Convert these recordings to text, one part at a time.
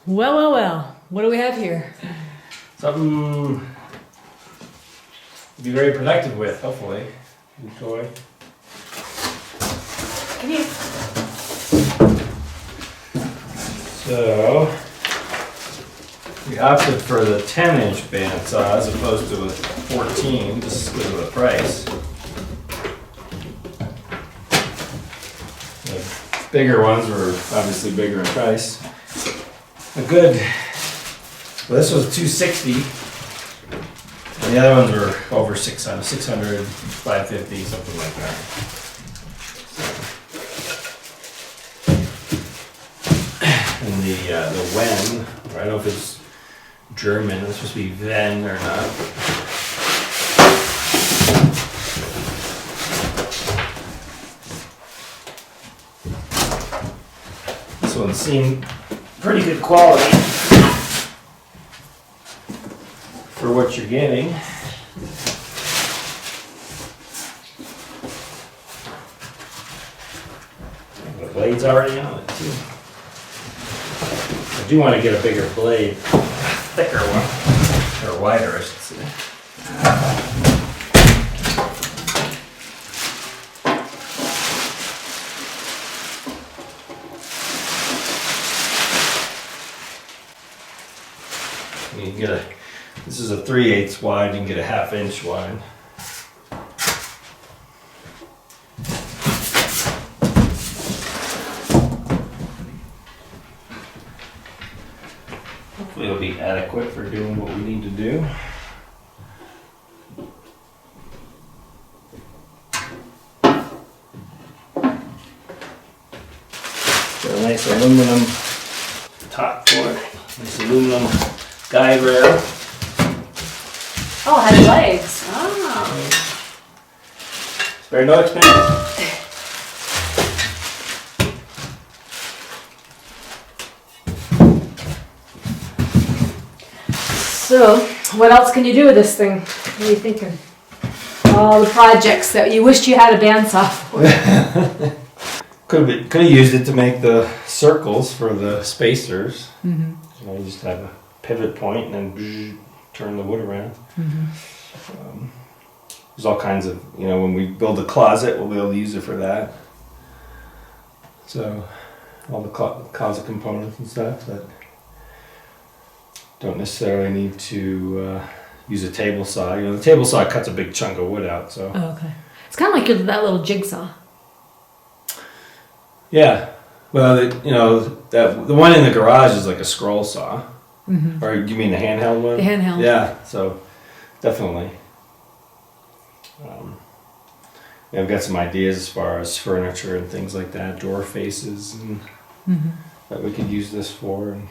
Well, well, well. What do we have here? Something to be very productive with, hopefully. Enjoy. Come here. So, we opted for the 10-inch bandsaw as opposed to a 14, just because of the price. The bigger ones were obviously bigger in price. A good, well, this was 260, and the other ones were over 600, 550, something like that. And the Wen, I don't know if it's German, it's supposed to be Wen or not. This one seemed pretty good quality for what you're getting. The blade's already on it too. I do want to get a bigger blade, thicker one, or wider I should say. You can get this is a 3/8 wide, you can get a 1/2 inch wide. Hopefully it'll be adequate for doing what we need to do. Got a nice aluminum top for it, nice aluminum guide rail. Oh, it has legs. Oh. Spare no expense. So, what else can you do with this thing? What are you thinking? All the projects that you wished you had a bandsaw for. Could have used it to make the circles for the spacers. Mm-hmm. You know, you just have a pivot point and then turn the wood around. Mm-hmm. There's all kinds of, you know, when we build a closet, we'll be able to use it for that. So, all the closet components and stuff that don't necessarily need to use a table saw. You know, the table saw cuts a big chunk of wood out, so. Oh, okay. It's kind of like that little jigsaw. Yeah. Well, you know, the one in the garage is like a scroll saw. Mm-hmm. Or you mean the handheld one? The handheld. Yeah, so definitely. Yeah, I've got some ideas as far as furniture and things like that, door faces, and Mm-hmm. that we could use this for. And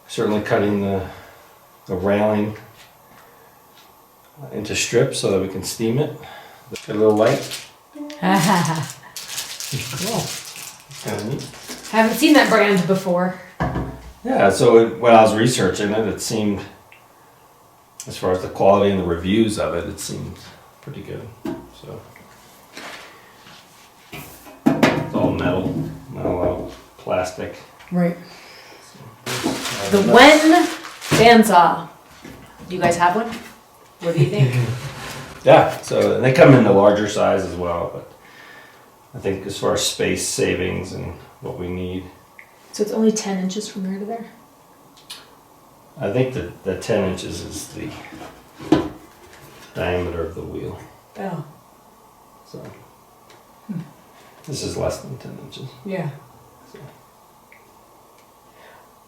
certainly cutting the railing into strips so that we can steam it. Get a little light. Cool. Kind of neat. Haven't seen that brand before. Yeah, so when I was researching it, it seemed, as far as the quality and the reviews of it, it seemed pretty good. So it's all metal, not a lot of plastic. Right. The Wen Bandsaw. Do you guys have one? What do you think? Yeah, so and they come in the larger size as well, but I think as far as space savings and what we need, So it's only 10 inches from there to there? I think that the 10 inches is the diameter of the wheel. Oh. So this is less than 10 inches. Yeah. So.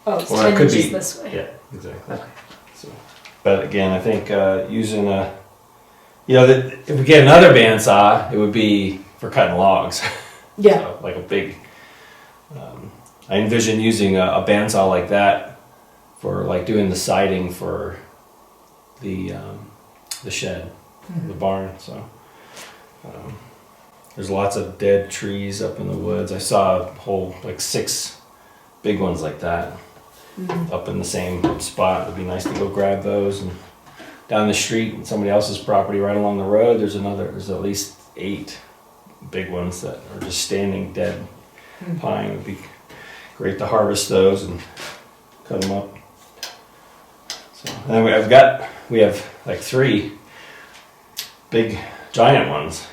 Oh, it's Well, 10 it could inches be, this way. yeah, exactly. Okay. So, but again, I think using a, you know, if we get another bandsaw, it would be for cutting logs. Yeah. So, like a big, I envision using a bandsaw like that for like doing the siding for the shed, Mm-hmm. the barn. So there's lots of dead trees up in the woods. I saw a whole like 6 big ones like that. Mm-hmm. Up in the same spot. It'd be nice to go grab those. And down the street in somebody else's property right along the road, there's at least 8 big ones that are just standing dead Mm-hmm. pine. Would be great to harvest those and cut them up. So, and we have like 3 big giant ones,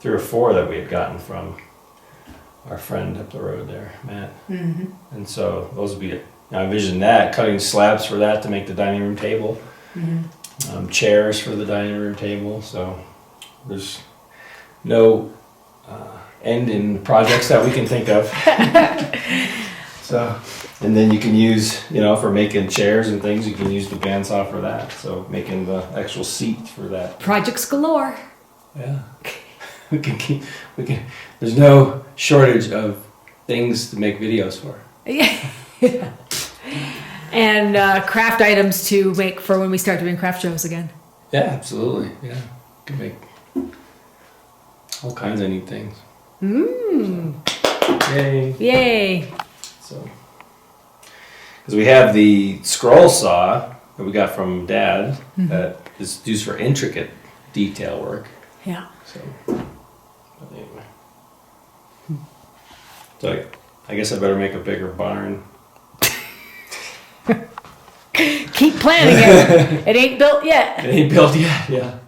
3 or 4 that we had gotten from our friend up the road there, Matt. Mm-hmm. And so those would be, I envision that, cutting slabs for that to make the dining room table, chairs for the dining room table. So there's no end in projects that we can think of. So, and then you can use, for making chairs and things, you can use the bandsaw for that. So making the actual seat for that. Projects galore. Yeah. we can, there's no shortage of things to make videos for. Yeah. And craft items to make for when we start doing craft shows again. Yeah, absolutely. Yeah. You can make all kinds of neat things. Yay. Yay. So, because we have the scroll saw that we got from Dad that is used for intricate detail work. Yeah. So, but anyway. So I guess I better make a bigger barn. Keep planning it. It ain't built yet. It ain't built yet, yeah.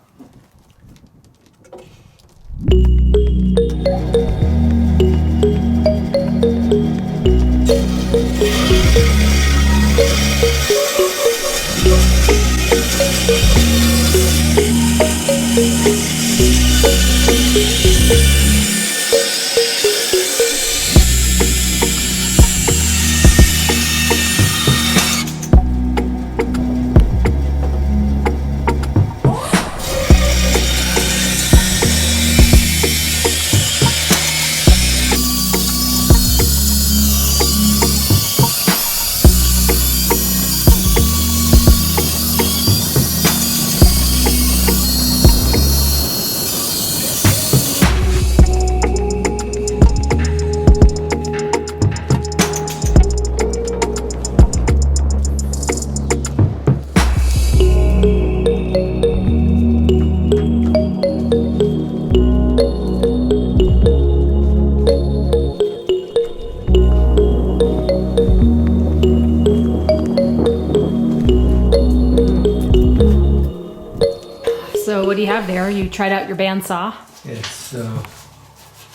So what do you have there? You tried out your bandsaw? Yes, so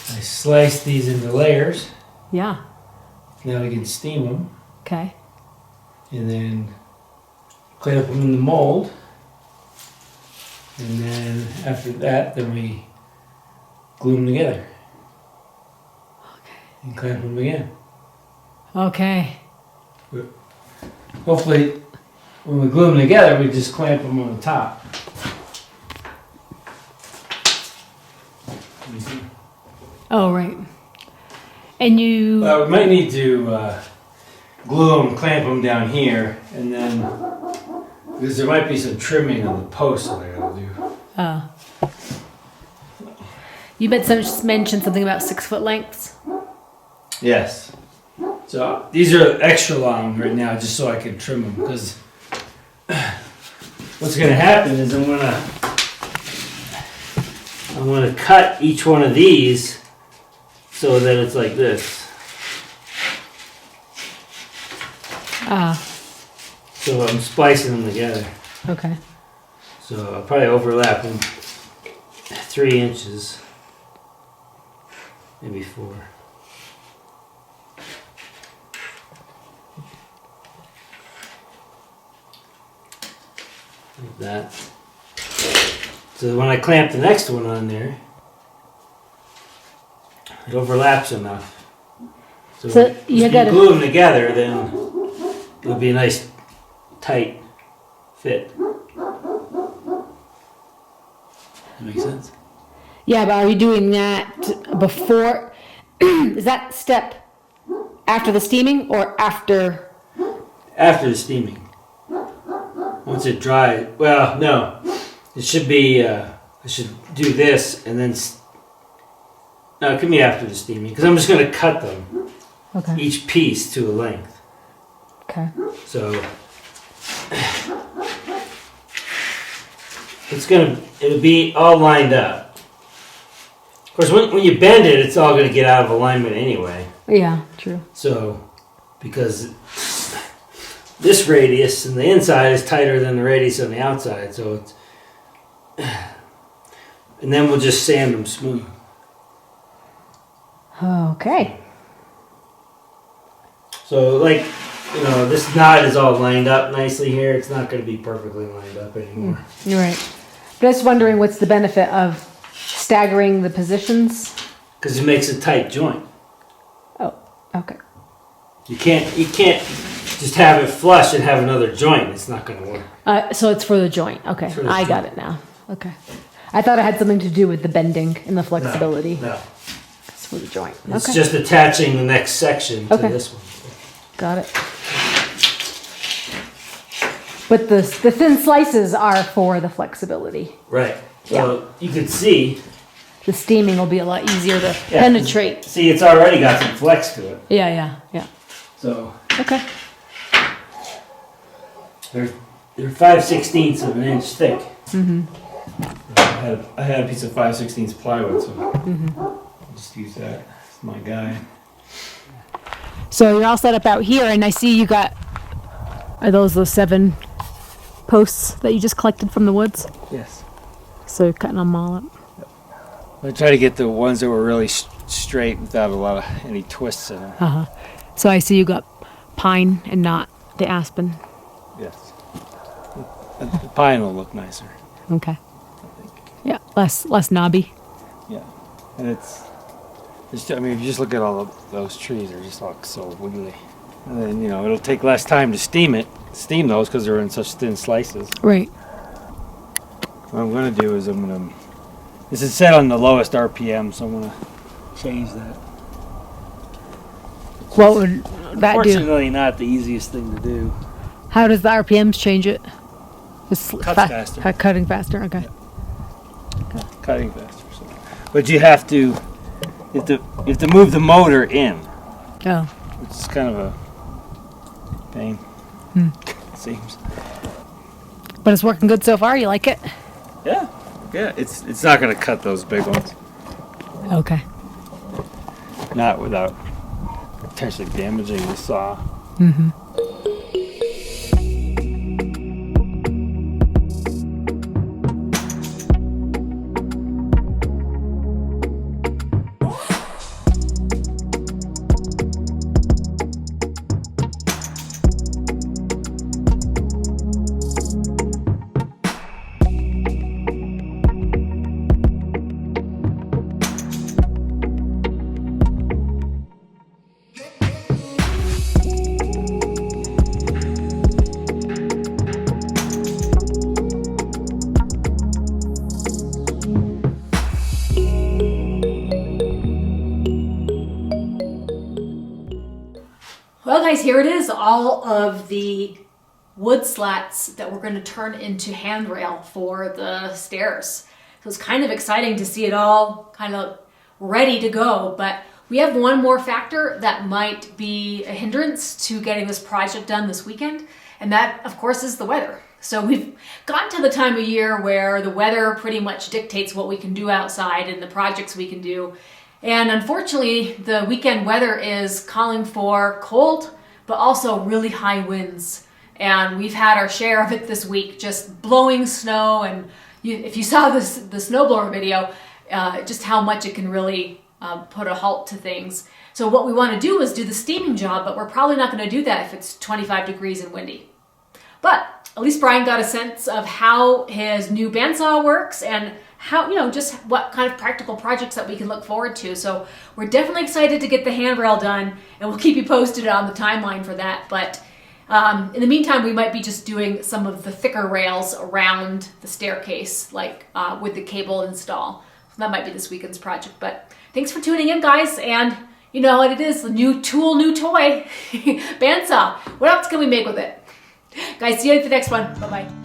I sliced these into layers. Yeah. Now we can steam them Okay. and then clean up them in the mold. And then after that, then we glue them together. Okay. And clamp them again. Okay. Hopefully, when we glue them together, we just clamp them on the top. Oh, right. And you... We might need to glue them, clamp them down here, and then, because there might be some trimming on the posts that I gotta do. You mentioned something about 6 foot lengths. Yes. So these are extra long right now, just so I can trim them, because what's gonna happen is I'm gonna cut each one of these so that it's like this. So I'm splicing them together. Okay. So I'll probably overlap them 3 inches, maybe 4. Like that. So when I clamp the next one on there, it overlaps enough. So if you glue them together, then it'll be a nice tight fit. That makes sense? Yeah, but are you doing that before? Is that step after the steaming or after? After the steaming. Once it dries, well, no. It should be, I should do this and then, no, it can be after the steaming, because I'm just going to cut them, Okay. each piece to a length. Okay. So, it'll be all lined up. Of course, when you bend it, it's all going to get out of alignment anyway. Yeah, true. So, because this radius in the inside is tighter than the radius on the outside, so it's, and then we'll just sand them smooth. Okay. So like, you know, this knot is all lined up nicely here. It's not going to be perfectly lined up anymore. You're right. Just wondering what's the benefit of staggering the positions? Because it makes a tight joint. Oh, okay. You can't just have it flush and have another joint. It's not going to work. So it's for the joint. Okay, For the I got joint. it now. Okay. I thought it had something to do with the bending and the flexibility. No. It's for the joint. It's Okay. just attaching the next section to Okay. this one. Got it. But the thin slices are for the flexibility. Right. So you can see, The steaming will be a lot easier to penetrate. see, it's already got some flex to it. Yeah. So Okay. they're 5/16 of an inch thick. I had a piece of 5/16 plywood, so I'll just use that. It's my guy. So you're all set up out here, and I see you got, are those 7 posts that you just collected from the woods? Yes. So you're cutting them all up. I try to get the ones that were really straight without a lot of any twists in them. So I see you got pine and not the aspen. Yes. The pine will look nicer. Okay. Yeah, less knobby. Yeah. And it's I mean, if you just look at all of those trees, they just look so wiggly. And then, you know, it'll take less time to steam those because they're in such thin slices. Right. What I'm going to do is this is set on the lowest RPM, so I'm going to change that. What would that do? Fortunately, not the easiest thing to do. How does the RPMs change it? It's Cuts faster. Cutting faster, okay. Cutting faster. So. But you have to move the motor in, Oh. which is kind of a pain. It seems. But it's working good so far, you like it? Yeah. Yeah. It's not going to cut those big ones. Okay. Not without potentially damaging the saw. Well guys, here it is, all of the wood slats that we're going to turn into handrail for the stairs. So it's kind of exciting to see it all kind of ready to go, but we have one more factor that might be a hindrance to getting this project done this weekend, and that of course is the weather. So we've gotten to the time of year where the weather pretty much dictates what we can do outside and the projects we can do. And unfortunately, the weekend weather is calling for cold, but also really high winds. And we've had our share of it this week, just blowing snow. And if you saw the snowblower video, just how much it can really put a halt to things. So what we want to do is do the steaming job, but we're probably not going to do that if it's 25 degrees and windy. But at least Brian got a sense of how his new bandsaw works and how, just what kind of practical projects that we can look forward to. So we're definitely excited to get the handrail done, and we'll keep you posted on the timeline for that. But in the meantime, we might be just doing some of the thicker rails around the staircase, like with the cable install. So that might be this weekend's project. But thanks for tuning in, guys. And you know what it is, the new tool, new toy, bandsaw. What else can we make with it? Guys, see you at the next one. Bye-bye.